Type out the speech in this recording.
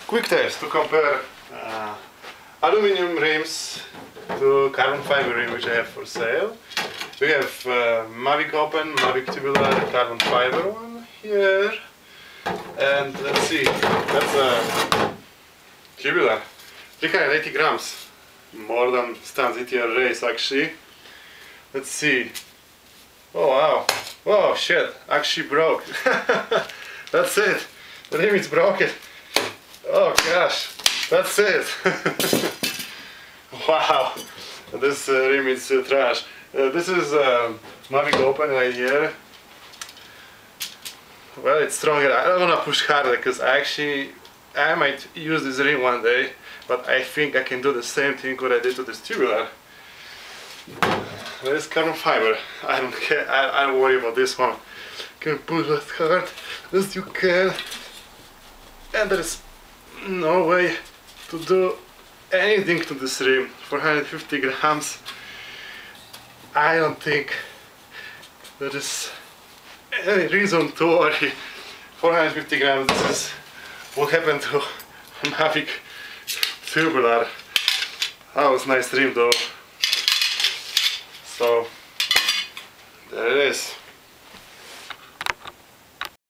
quick test to compare aluminum rims to carbon fiber rim which I have for sale. We have Mavic Open, Mavic Tubular carbon fiber one here, and let's see, that's a tubular, 380 grams, more than Stance ETR race actually. Let's see. Oh wow, oh shit, actually broke. That's it, the rim is broken. Oh gosh, that's it. Wow, this rim is trash. This is Mavic Open right here. Well, it's stronger. I don't wanna push harder because I might use this rim one day, but I think I can do the same thing what I did to this tubular. There is carbon fiber. I don't care. I don't worry about this one. You can push as hard as you can, and there is no way to do anything to this rim. 450 grams. I don't think there is any reason to worry. 450 grams. This is what happened to Mavic Tubular. That was nice rim though. So there it is.